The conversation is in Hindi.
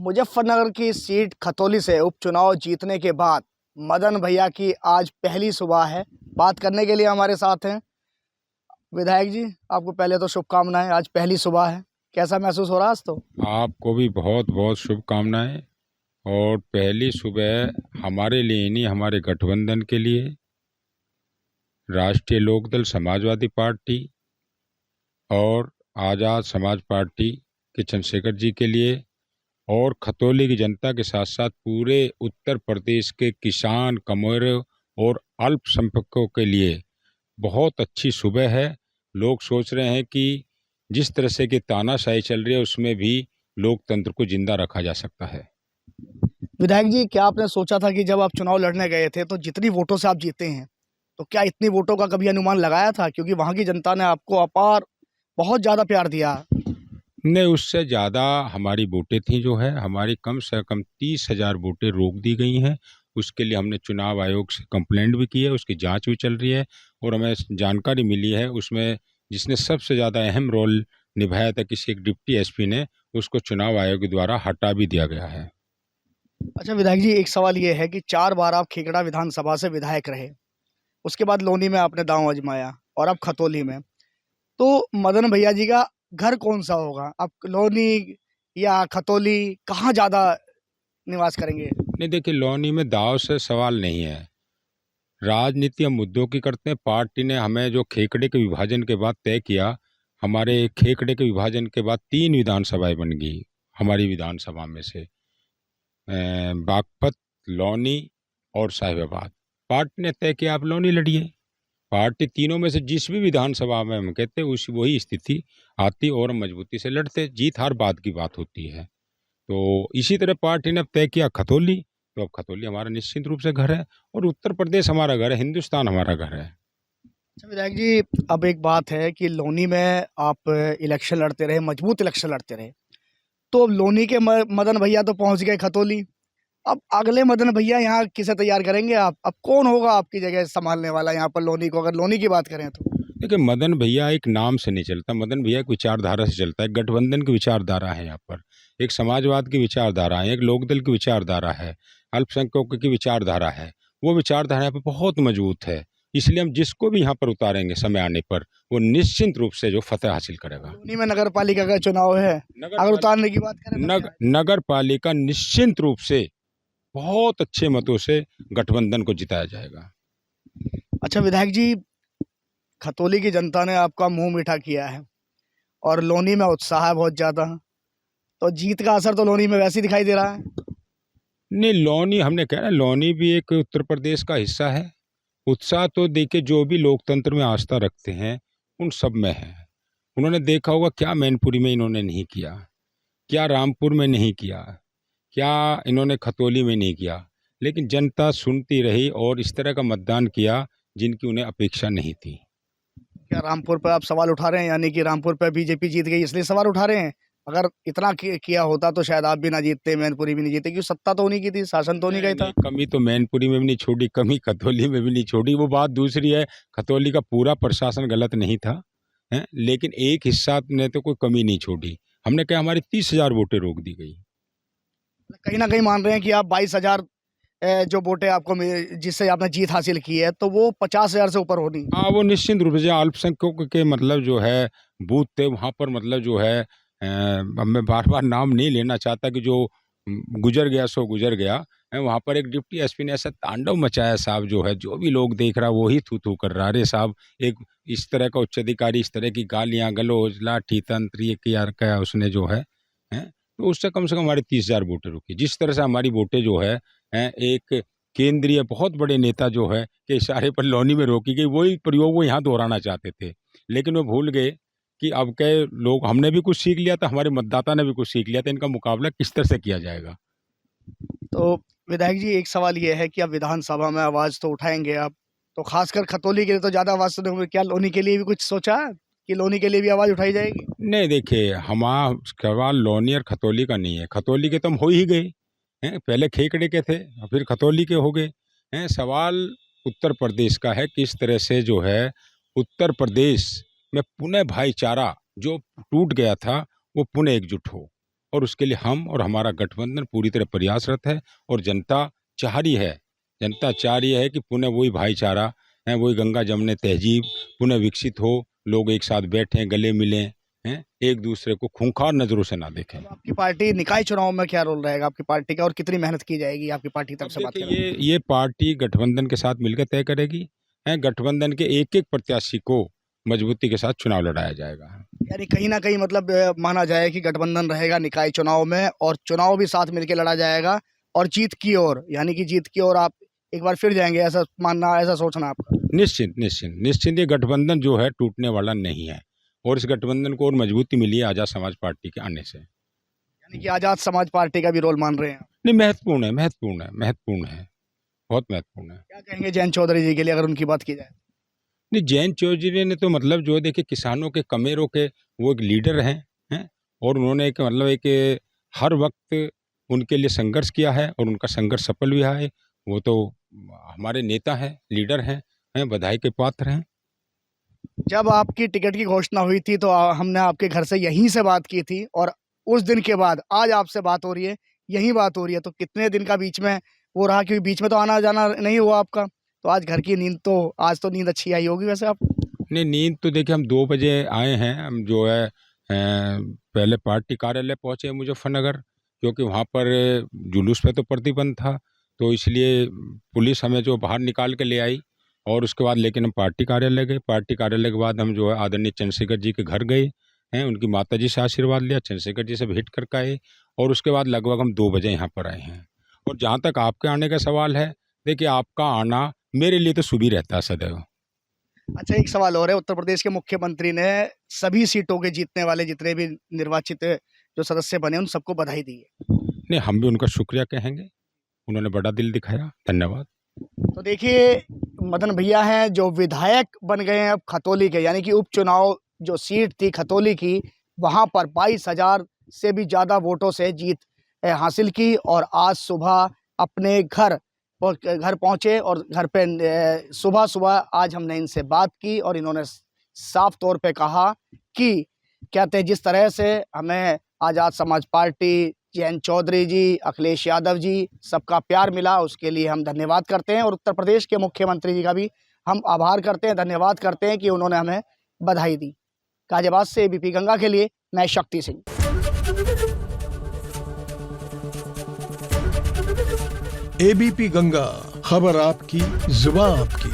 मुजफ्फरनगर की सीट खतौली से उपचुनाव जीतने के बाद मदन भैया की आज पहली सुबह है। बात करने के लिए हमारे साथ हैं विधायक जी। आपको पहले तो शुभकामनाएं, आज पहली सुबह है, कैसा महसूस हो रहा है आज? तो आपको भी बहुत बहुत शुभकामनाएं। और पहली सुबह हमारे लिए ही नहीं, हमारे गठबंधन के लिए, राष्ट्रीय लोकदल समाजवादी पार्टी और आज़ाद समाज पार्टी के चंद्रशेखर जी के लिए और खतौली की जनता के साथ साथ पूरे उत्तर प्रदेश के किसान, कमोरों और अल्पसंख्यकों के लिए बहुत अच्छी सुबह है। लोग सोच रहे हैं कि जिस तरह से कि तानाशाही चल रही है उसमें भी लोकतंत्र को जिंदा रखा जा सकता है। विधायक जी, क्या आपने सोचा था कि जब आप चुनाव लड़ने गए थे तो जितनी वोटों से आप जीते हैं, तो क्या इतनी वोटों का कभी अनुमान लगाया था? क्योंकि वहाँ की जनता ने आपको अपार बहुत ज़्यादा प्यार दिया। नहीं, उससे ज़्यादा हमारी वोटें थी, जो है हमारी कम से कम 30,000 वोटें रोक दी गई हैं। उसके लिए हमने चुनाव आयोग से कंप्लेंट भी की है, उसकी जांच भी चल रही है और हमें जानकारी मिली है उसमें जिसने सबसे ज़्यादा अहम रोल निभाया था किसी एक डिप्टी एसपी ने, उसको चुनाव आयोग द्वारा हटा भी दिया गया है। अच्छा विधायक जी, एक सवाल ये है कि 4 बार आप खेकड़ा विधानसभा से विधायक रहे, उसके बाद लोनी में आपने दांव आजमाया और अब खतौली में। तो मदन भैया जी का घर कौन सा होगा? आप लोनी या खतौली, कहाँ ज़्यादा निवास करेंगे? नहीं देखिए, लौनी में दाव से सवाल नहीं है, राजनीति हम मुद्दों की करते हैं। पार्टी ने हमें जो खेकड़े के विभाजन के बाद तय किया, हमारे खेकड़े के विभाजन के बाद 3 विधानसभाएं बन गई हमारी विधानसभा में से, बागपत, लौनी और साहिबाबाद। पार्टी ने तय किया आप लौनी लड़िए। पार्टी तीनों में से जिस भी विधानसभा में हम कहते उस वही स्थिति आती और हम मजबूती से लड़ते। जीत हार बाद की बात होती है। तो इसी तरह पार्टी ने अब तय किया खतौली, तो अब खतौली हमारा निश्चित रूप से घर है और उत्तर प्रदेश हमारा घर है, हिंदुस्तान हमारा घर है। अच्छा विधायक जी, अब एक बात है कि लोनी में आप इलेक्शन लड़ते रहे, मजबूत इलेक्शन लड़ते रहे, तो अब लोनी के मदन भैया तो पहुंच गए खतौली। अब अगले मदन भैया यहाँ किसे तैयार करेंगे आप? अब कौन होगा आपकी जगह संभालने वाला यहाँ पर लोनी को, अगर लोनी की बात करें तो? देखिए, मदन भैया एक नाम से नहीं चलता, मदन भैया एक विचारधारा से चलता है। गठबंधन की विचारधारा है यहाँ पर, एक समाजवाद की विचारधारा है, एक लोकदल की विचारधारा है, अल्पसंख्यकों की विचारधारा है। वो विचारधारा यहाँ पर बहुत मजबूत है, इसलिए हम जिसको भी यहाँ पर उतारेंगे समय आने पर वो निश्चित रूप से जो फतेह हासिल करेगा। लोनी में नगर पालिका का चुनाव है, अगर उतारने की बात करें तो क्या है? नगर पालिका निश्चित रूप से बहुत अच्छे मतों से गठबंधन को जिताया जाएगा। अच्छा विधायक जी, खतौली की जनता ने आपका मुंह मीठा किया है और लोनी में उत्साह है बहुत ज़्यादा, तो जीत का असर तो लोनी में वैसे ही दिखाई दे रहा है। नहीं, लौनी हमने कहा ना, लौनी भी एक उत्तर प्रदेश का हिस्सा है। उत्साह तो देखिए, जो भी लोकतंत्र में आस्था रखते हैं उन सब में है। उन्होंने देखा होगा क्या मैनपुरी में इन्होंने नहीं किया, क्या रामपुर में नहीं किया, क्या इन्होंने खतौली में नहीं किया, लेकिन जनता सुनती रही और इस तरह का मतदान किया जिनकी उन्हें अपेक्षा नहीं थी। क्या रामपुर पे आप सवाल उठा रहे हैं, यानी कि रामपुर पे बीजेपी जीत गई इसलिए सवाल उठा रहे हैं? अगर इतना किया होता तो शायद आप भी ना जीतते, मैनपुरी भी नहीं जीते, क्योंकि सत्ता तो उन्हीं की थी, शासन तो उन्हीं का ही था। कमी तो मैनपुरी में भी नहीं छोड़ी, कमी खतौली में भी नहीं छोड़ी, वो बात दूसरी है। खतौली का पूरा प्रशासन गलत नहीं था, है, लेकिन एक हिस्सा ने तो कोई कमी नहीं छोड़ी। हमने कहा हमारी 30,000 वोटें रोक दी गई। कहीं ना कहीं मान रहे हैं कि आप 22,000 जो वोटें आपको जिससे आपने जीत हासिल की है, तो वो 50,000 से ऊपर होनी। हाँ, वो निश्चित रूप से अल्पसंख्यकों के मतलब जो है बूथ थे वहाँ पर, मतलब जो है अब मैं बार बार नाम नहीं लेना चाहता कि जो गुजर गया सो गुजर गया है। वहाँ पर एक डिप्टी एसपी ने ऐसा तांडव मचाया साहब, जो है जो भी लोग देख रहा वो ही थू थू कर रहा। अरे साहब, एक इस तरह का उच्च अधिकारी इस तरह की गालियाँ गलौज लाठी तंत्र ये किया क्या उसने जो है, तो उससे कम से कम हमारी 30,000 वोटें रुकी। जिस तरह से हमारी वोटें जो है एक केंद्रीय बहुत बड़े नेता जो है के इशारे पर लौनी में रोकी गई, वही प्रयोग वो यहाँ दोहराना चाहते थे, लेकिन वो भूल गए कि अब के लोग, हमने भी कुछ सीख लिया था, हमारे मतदाता ने भी कुछ सीख लिया था, इनका मुकाबला किस तरह से किया जाएगा। तो विधायक जी, एक सवाल ये है कि अब विधानसभा में आवाज तो उठाएंगे आप, तो खासकर खतौली के लिए तो ज्यादा आवाज सुने होंगे, क्या लोनी के लिए भी कुछ सोचा है कि लोनी के लिए भी आवाज उठाई जाएगी? नहीं देखिए, हमारा सवाल लौनी और खतौली का नहीं है। खतौली के तो हम हो ही गए हैं, पहले खेकड़े के थे और फिर खतौली के हो गए हैं। सवाल उत्तर प्रदेश का है, किस तरह से जो है उत्तर प्रदेश में पुनः भाईचारा जो टूट गया था वो पुनः एकजुट हो। और उसके लिए हम और हमारा गठबंधन पूरी तरह प्रयासरत है। और जनता चाह रही है कि पुनः वही भाईचारा है, वही गंगा जमने तहजीब पुनः विकसित हो, लोग एक साथ बैठें, गले मिलें, हैं, एक दूसरे को खूंखार नज़रों से ना देखें। आपकी पार्टी निकाय चुनाव में क्या रोल रहेगा आपकी पार्टी का, और कितनी मेहनत की जाएगी आपकी पार्टी तरफ से बात देखिए, करें? ये पार्टी गठबंधन के साथ मिलकर तय करेगी। गठबंधन के एक एक प्रत्याशी को मजबूती के साथ चुनाव लड़ाया जाएगा। यानी कहीं ना कहीं मतलब माना जाए कि गठबंधन रहेगा निकाय चुनाव में, और चुनाव भी साथ मिलकर लड़ा जाएगा, और जीत की ओर, यानी कि जीत की ओर आप एक बार फिर जाएंगे, ऐसा मानना, ऐसा सोचना आपका? निश्चिंत ये गठबंधन जो है टूटने वाला नहीं है, और इस गठबंधन को और मजबूती मिली है आज़ाद समाज पार्टी के आने से। यानी कि आज़ाद समाज पार्टी का भी रोल मान रहे हैं? नहीं, महत्वपूर्ण है, बहुत महत्वपूर्ण है। क्या कहेंगे जयंत चौधरी जी के लिए, अगर उनकी बात की जाए? नहीं, जयंत चौधरी ने तो मतलब जो है, देखिए, किसानों के, कमेरों के वो एक लीडर हैं, और उन्होंने एक हर वक्त उनके लिए संघर्ष किया है, और उनका संघर्ष सफल भी रहा है। वो तो हमारे नेता हैं, लीडर हैं, बधाई के पात्र हैं। जब आपकी टिकट की घोषणा हुई थी तो हमने आपके घर से यहीं से बात की थी, और उस दिन के बाद आज आपसे बात हो रही है, यही बात हो रही है, तो कितने दिन का बीच में वो रहा, क्योंकि बीच में तो आना जाना नहीं हुआ आपका, तो आज घर की नींद तो, आज तो नींद अच्छी आई होगी वैसे आप? नहीं, नींद तो देखिए, हम 2 बजे आए हैं। हम जो है पहले पार्टी कार्यालय पहुँचे मुजफ्फरनगर, क्योंकि वहाँ पर जुलूस पे तो प्रतिबंध था, तो इसलिए पुलिस हमें जो बाहर निकाल के ले आई, और उसके बाद लेकिन हम पार्टी कार्यालय गए। पार्टी कार्यालय के बाद हम जो है आदरणीय चंद्रशेखर जी के घर गए हैं, उनकी माताजी से आशीर्वाद लिया, चंद्रशेखर जी से भेंट करके आए, और उसके बाद लगभग हम 2 बजे यहाँ पर आए हैं। और जहाँ तक आपके आने का सवाल है, देखिए, आपका आना मेरे लिए तो शुभ ही रहता है सदैव। अच्छा, एक सवाल और है। उत्तर प्रदेश के मुख्यमंत्री ने सभी सीटों के जीतने वाले जितने भी निर्वाचित जो सदस्य बने उन सबको बधाई दी है। नहीं, हम भी उनका शुक्रिया कहेंगे, उन्होंने बड़ा दिल दिखाया, धन्यवाद। तो देखिए, मदन भैया हैं जो विधायक बन गए हैं अब खतौली के, यानी कि उपचुनाव जो सीट थी खतौली की, वहाँ पर 22,000 से भी ज़्यादा वोटों से जीत हासिल की, और आज सुबह अपने घर पहुँचे, और घर पे सुबह आज हमने इनसे बात की, और इन्होंने साफ तौर पे कहा कि कहते हैं जिस तरह से हमें आज़ाद समाज पार्टी, जयंत चौधरी जी, अखिलेश यादव जी, सबका प्यार मिला, उसके लिए हम धन्यवाद करते हैं, और उत्तर प्रदेश के मुख्यमंत्री जी का भी हम आभार करते हैं, धन्यवाद करते हैं कि उन्होंने हमें बधाई दी। गाजियाबाद से एबीपी गंगा के लिए मैं शक्ति सिंह। एबीपी गंगा, खबर आपकी, जुबान आपकी।